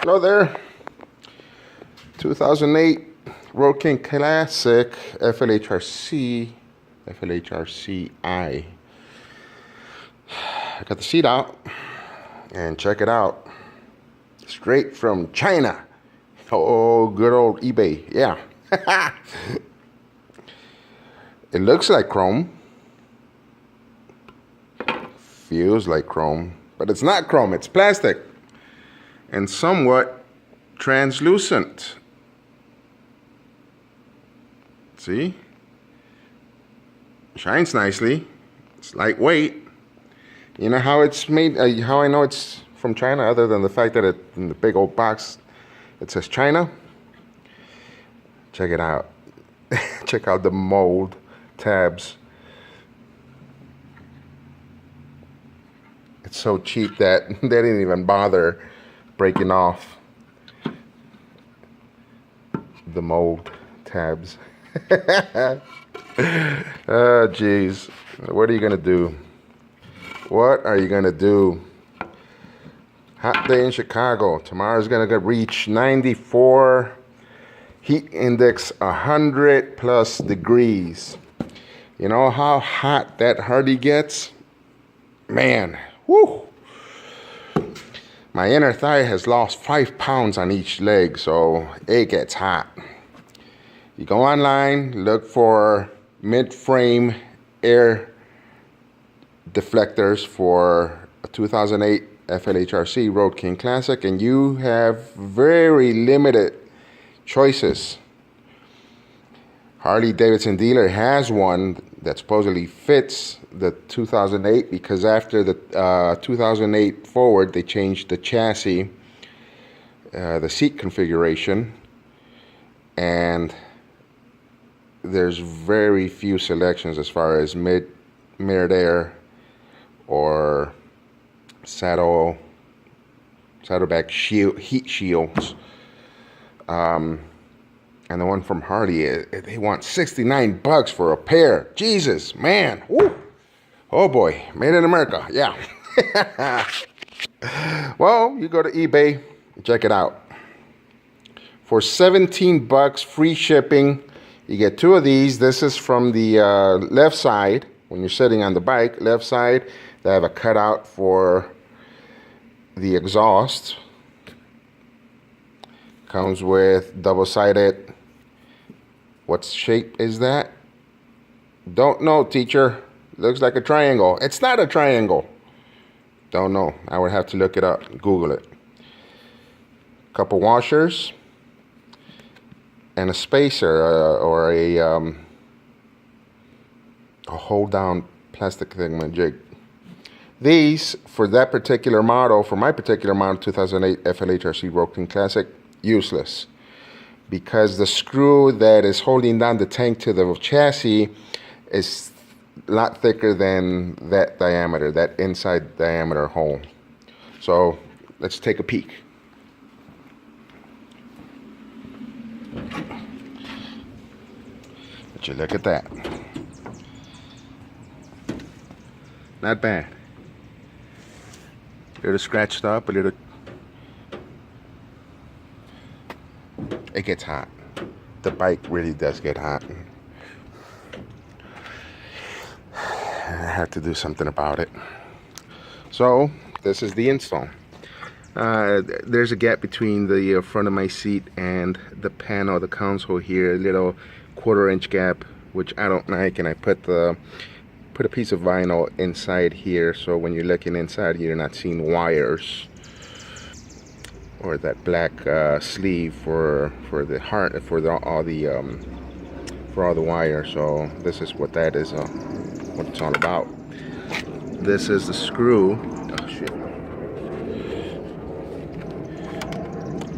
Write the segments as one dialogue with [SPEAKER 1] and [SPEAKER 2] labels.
[SPEAKER 1] Hello there. 2008 Road King Classic FLHRC, FLHRCI. I got the seat out and check it out. Straight from China. Oh, good old eBay. Yeah. It looks like chrome. Feels like chrome, but it's not chrome, it's plastic. And somewhat translucent. See? Shines nicely. It's lightweight. You know how it's made, how I know it's from China, other than the fact that in the big old box it says China? Check it out. Check out the mold tabs. It's so cheap that they didn't even bother breaking off the mold tabs. Oh, geez. What are you gonna do? What are you gonna do? Hot day in Chicago. Tomorrow's gonna reach 94. Heat index 100 plus degrees. You know how hot that hardly gets? Man, whoo! My inner thigh has lost 5 pounds on each leg, so it gets hot. You go online, look for MidFrame air deflectors for a 2008 FLHRC Road King Classic, and you have very limited choices. Harley Davidson dealer has one that supposedly fits the 2008, because after the 2008 forward they changed the chassis, the seat configuration, and there's very few selections as far as mirrored air or saddleback heat shields. And the one from Harley, they want $69 for a pair. Jesus, man. Woo. Oh boy, made in America. Yeah. Well, you go to eBay, check it out. For $17 free shipping, you get 2 of these. This is from the left side. When you're sitting on the bike, left side, they have a cutout for the exhaust. Comes with double-sided. What shape is that? Don't know, teacher. Looks like a triangle. It's not a triangle. Don't know. I would have to look it up, Google it. Couple washers and a spacer, or a hold-down plastic thingamajig. These, for that particular model, for my particular model, 2008 FLHRC Road King Classic, useless, because the screw that is holding down the tank to the chassis is a lot thicker than that diameter, that inside diameter hole. So let's take a peek. But you look at that. Not bad. A little scratched up, a little. It gets hot. The bike really does get hot. I have to do something about it. So this is the install. There's a gap between the front of my seat and the panel, the console here, a little 1/4 inch gap, which I don't like, and I put a piece of vinyl inside here, so when you're looking inside, you're not seeing wires or that black sleeve for the heart, for all the wires. So this is what that is, what it's all about. This is the screw. Oh shit!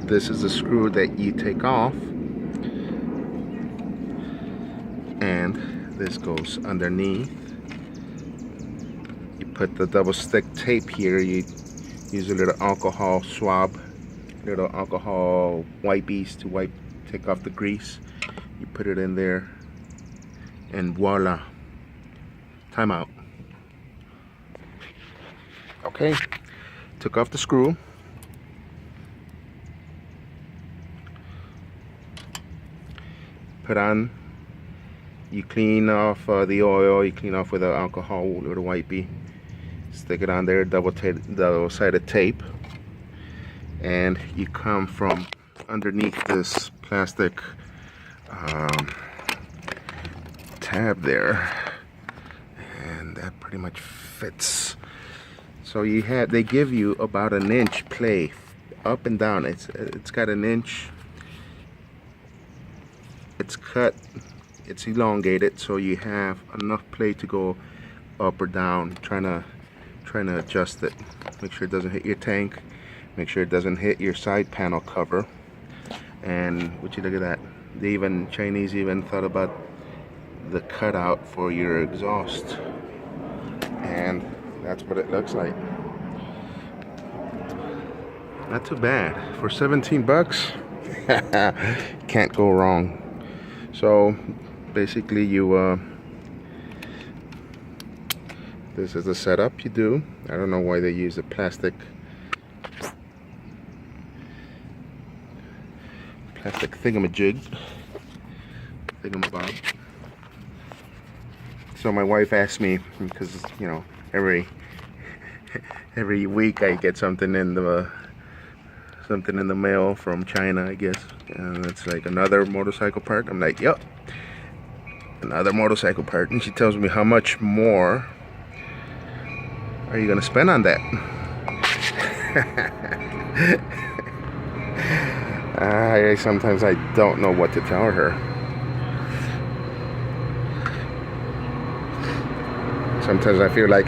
[SPEAKER 1] This is the screw that you take off, and this goes underneath. You put the double stick tape here. You use a little alcohol swab, little alcohol wipies to take off the grease. You put it in there, and voila, timeout. Okay, took off the screw. put on. You clean off the oil. You clean off with an alcohol with a wipey. Stick it on there, double-sided tape, and you come from underneath this plastic tab there, and that pretty much fits. So they give you about an inch play up and down. It's got an inch. It's cut. It's elongated, so you have enough play to go up or down. Trying to adjust it. Make sure it doesn't hit your tank. Make sure it doesn't hit your side panel cover. And would you look at that? Chinese even thought about the cutout for your exhaust, and that's what it looks like. Not too bad for 17 bucks. Can't go wrong. So basically, this is the setup you do. I don't know why they use a plastic thingamabob. So my wife asked me, because you know every week I get something in the mail from China, I guess, and it's like another motorcycle part. I'm like, yep, another motorcycle part. And she tells me, how much more are you gonna spend on that? Sometimes I don't know what to tell her. Sometimes I feel like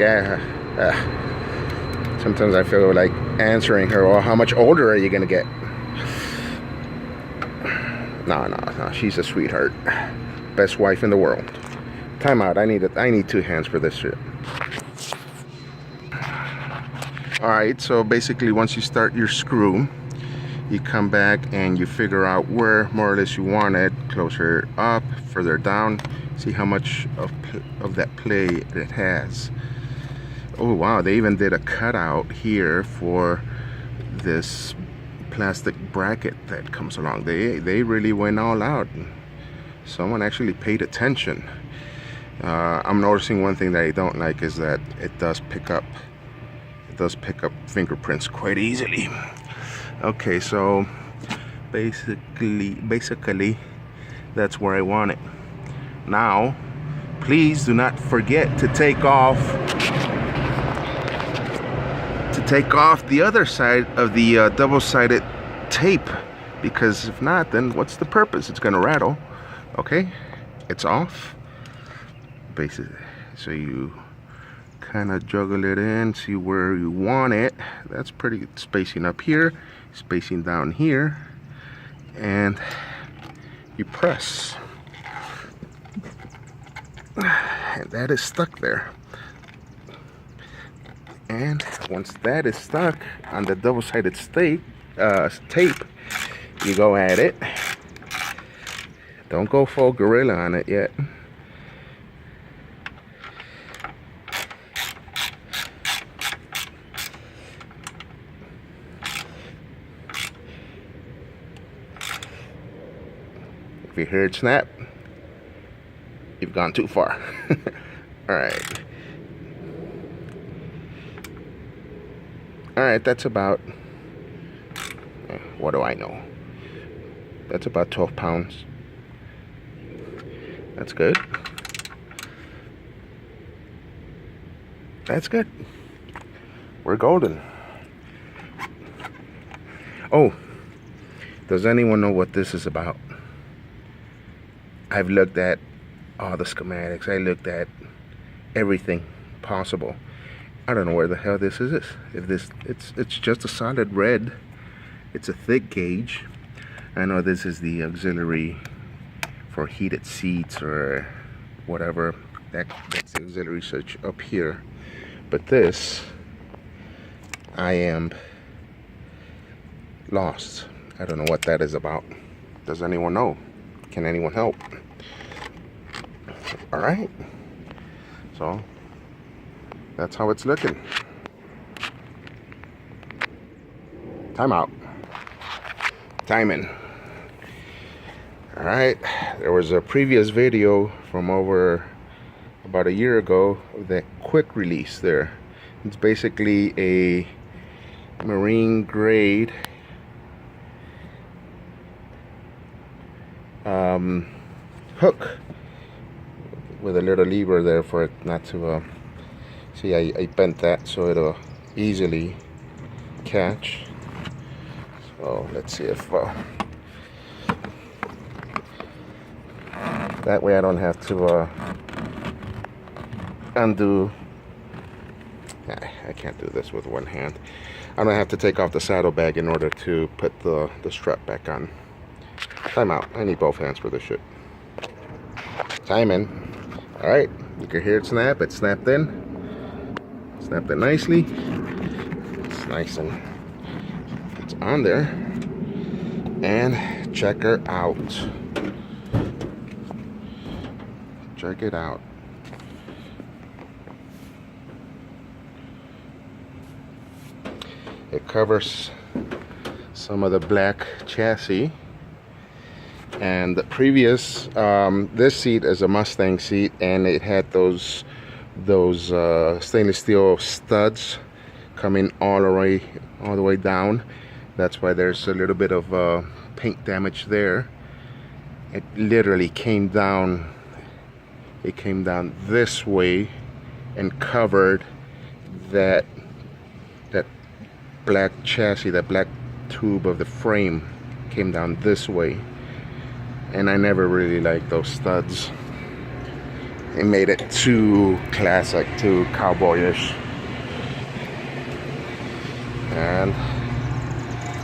[SPEAKER 1] sometimes I feel like answering her, well, how much older are you gonna get? No, she's a sweetheart. Best wife in the world. Time out. I need two hands for this shit. Alright, so basically once you start your screw, you come back and you figure out where more or less you want it. Closer up, further down. See how much of that play it has. Oh wow, they even did a cutout here for this plastic bracket that comes along. They really went all out. Someone actually paid attention. I'm noticing one thing that I don't like is that it does pick up fingerprints quite easily. Okay, so basically that's where I want it. Now, please do not forget to take off the other side of the double-sided tape, because if not, then what's the purpose? It's gonna rattle. Okay, it's off. Basically, so you kind of juggle it in, see where you want it. That's pretty good spacing up here, spacing down here, and you press. And that is stuck there. And once that is stuck on the double-sided tape, you go at it. Don't go full gorilla on it yet. If you hear it snap, you've gone too far. Alright. Alright, that's about, what do I know? That's about 12 pounds. That's good. That's good. We're golden. Oh, does anyone know what this is about? I've looked at all the schematics. I looked at everything possible. I don't know where the hell this is. It's just a solid red. It's a thick gauge. I know this is the auxiliary for heated seats or whatever. That's the auxiliary switch up here. But this, I am lost. I don't know what that is about. Does anyone know? Can anyone help? All right. So that's how it's looking. Time out. Timing. All right, there was a previous video from over about a year ago of that quick release there. It's basically a marine grade hook with a little lever there for it not to see. I bent that so it'll easily catch. So let's see if that way I don't have to undo. I can't do this with one hand. I don't have to take off the saddlebag in order to put the strap back on. Time out. I need both hands for this shit. Time in. Alright, you can hear it snap. It snapped in. Snapped it nicely. It's nice and it's on there. And check her out. Check it out. It covers some of the black chassis, and the previous this seat is a Mustang seat, and it had those stainless steel studs coming all the way down. That's why there's a little bit of paint damage there. It literally came down. It came down this way and covered that black chassis, that black tube of the frame came down this way, and I never really liked those studs. It made it too classic, too cowboyish. And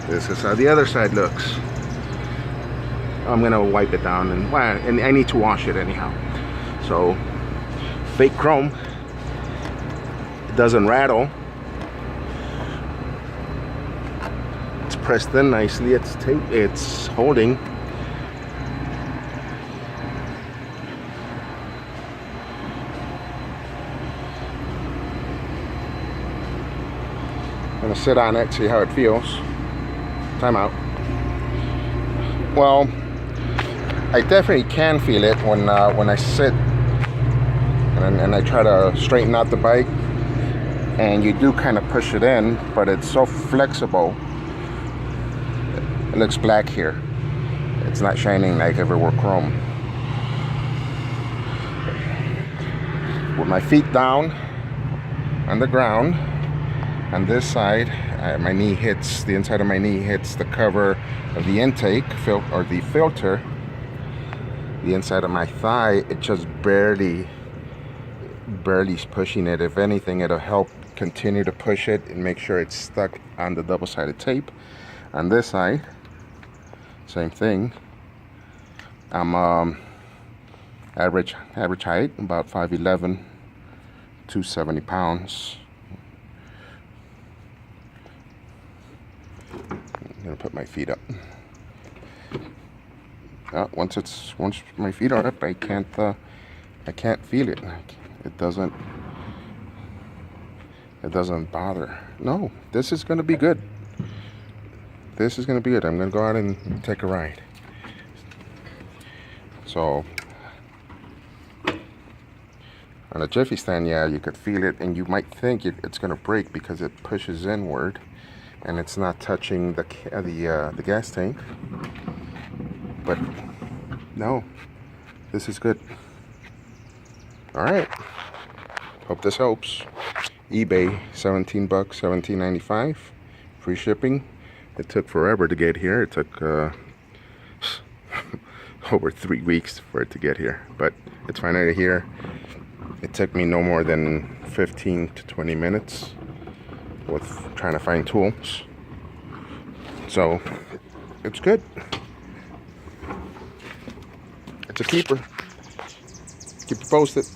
[SPEAKER 1] this is how the other side looks. I'm gonna wipe it down, and I need to wash it anyhow. So fake chrome, it doesn't rattle. Pressed in nicely. It's holding. I'm gonna sit on it, see how it feels. Time out. Well, I definitely can feel it when I sit and I try to straighten out the bike, and you do kind of push it in, but it's so flexible. It looks black here. It's not shining like if it were chrome. With my feet down on the ground, on this side, my knee hits, the inside of my knee hits the cover of the intake or the filter. The inside of my thigh, it just barely is pushing it. If anything, it'll help continue to push it and make sure it's stuck on the double-sided tape. On this side, same thing. I'm average height, about 5'11", 270 pounds. I'm gonna put my feet up. Once my feet are up, I can't feel it. It doesn't bother. No, this is gonna be good. This is gonna be good. I'm gonna go out and take a ride. So on a Jiffy stand, yeah, you could feel it, and you might think it's gonna break because it pushes inward, and it's not touching the gas tank. But no, this is good. All right. Hope this helps. eBay, $17, $17.95, free shipping. It took forever to get here. It took over 3 weeks for it to get here, but it's finally here. It took me no more than 15 to 20 minutes with trying to find tools. So it's good. It's a keeper. Keep you posted.